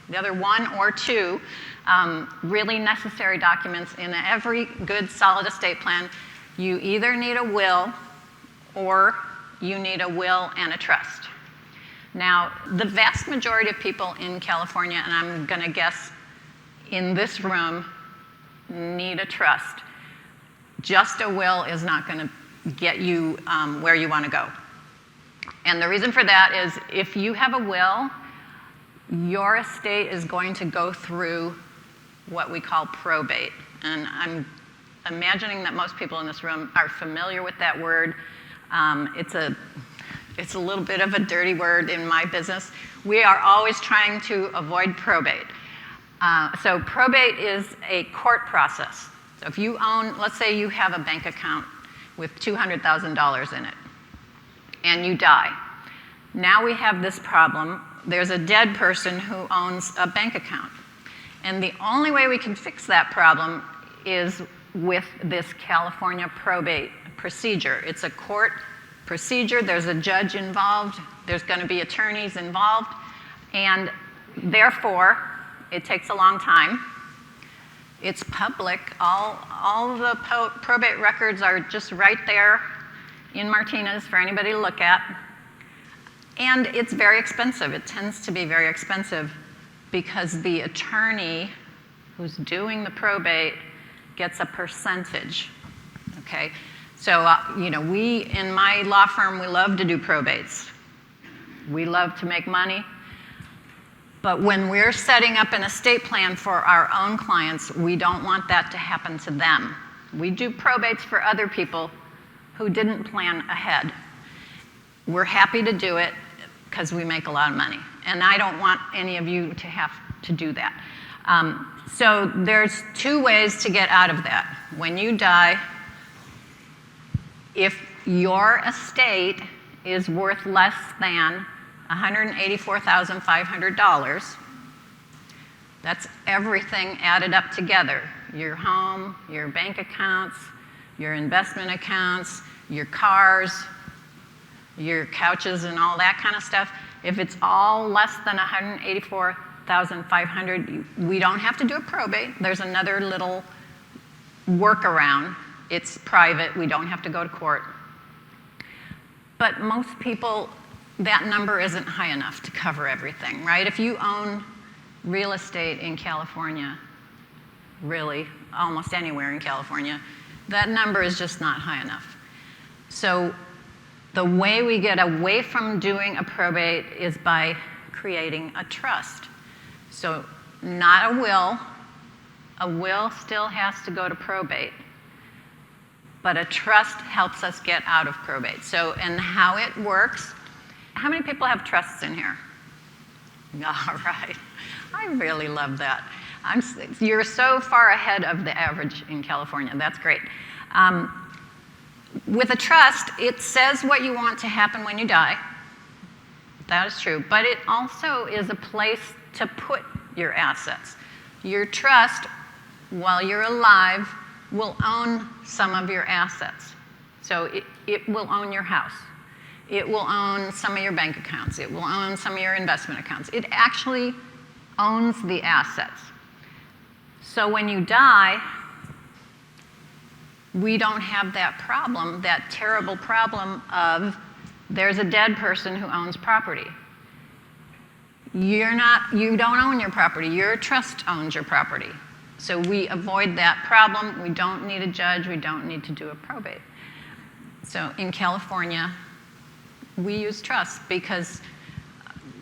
The other one or two really necessary documents in every good solid estate plan, you either need a will or you need a will and a trust. Now, the vast majority of people in California, and I'm going to guess in this room, need a trust. Just a will is not going to get you where you want to go. And the reason for that is if you have a will, your estate is going to go through what we call probate. And I'm imagining that most people in this room are familiar with that word. It's a little bit of a dirty word in my business. We are always trying to avoid probate. So probate is a court process. So if you own, let's say you have a bank account with $200,000 in it, and you die. Now we have this problem. There's a dead person who owns a bank account. And the only way we can fix that problem is with this California probate procedure. It's a court procedure. There's a judge involved. There's going to be attorneys involved. And therefore, it takes a long time. It's public. All of the probate records are just right there in Martinez for anybody to look at. And it's very expensive. It tends to be very expensive because the attorney who's doing the probate gets a percentage, okay? So, we, in my law firm, we love to do probates. We love to make money. But when we're setting up an estate plan for our own clients, we don't want that to happen to them. We do probates for other people who didn't plan ahead. We're happy to do it because we make a lot of money. And I don't want any of you to have to do that. So there's two ways to get out of that. When you die, if your estate is worth less than $184,500, that's everything added up together. Your home, your bank accounts, your investment accounts, your cars, your couches and all that kind of stuff. If it's all less than $184,500, we don't have to do a probate. There's another little workaround. It's private. We don't have to go to court. But most people, that number isn't high enough to cover everything, right? If you own real estate in California, really, almost anywhere in California, that number is just not high enough. So the way we get away from doing a probate is by creating a trust. So not a will. A will still has to go to probate. But a trust helps us get out of probate. So, and how it works, how many people have trusts in here? All right. I really love that. You're so far ahead of the average in California. That's great. With a trust, it says what you want to happen when you die. That is true. But it also is a place to put your assets. Your trust, while you're alive, will own some of your assets. So it will own your house. It will own some of your bank accounts. It will own some of your investment accounts. It actually owns the assets. So when you die, we don't have that problem, that terrible problem of there's a dead person who owns property. You don't own your property. Your trust owns your property. So we avoid that problem. We don't need a judge. We don't need to do a probate. So in California, we use trusts because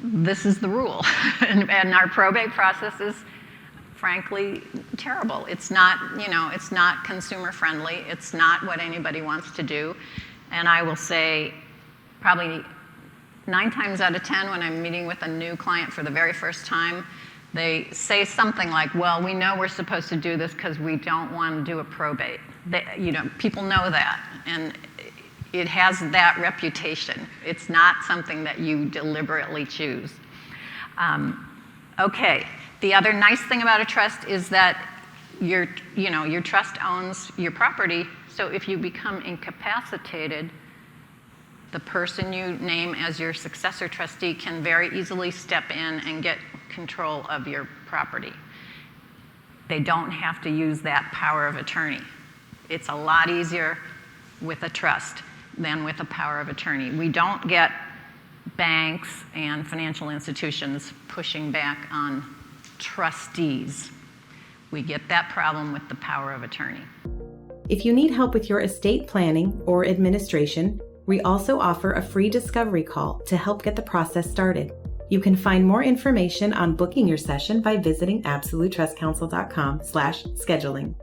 this is the rule. and our probate process is, frankly, terrible. It's not, it's not consumer friendly. It's not what anybody wants to do. And I will say probably 9 times out of 10 when I'm meeting with a new client for the very first time, they say something like, well, we know we're supposed to do this because we don't want to do a probate. People know that, and it has that reputation. It's not something that you deliberately choose. Okay, the other nice thing about a trust is that your trust owns your property, so if you become incapacitated, the person you name as your successor trustee can very easily step in and get control of your property. They don't have to use that power of attorney. It's a lot easier with a trust than with a power of attorney. We don't get banks and financial institutions pushing back on trustees. We get that problem with the power of attorney. If you need help with your estate planning or administration, we also offer a free discovery call to help get the process started. You can find more information on booking your session by visiting absolutetrustcounsel.com/scheduling.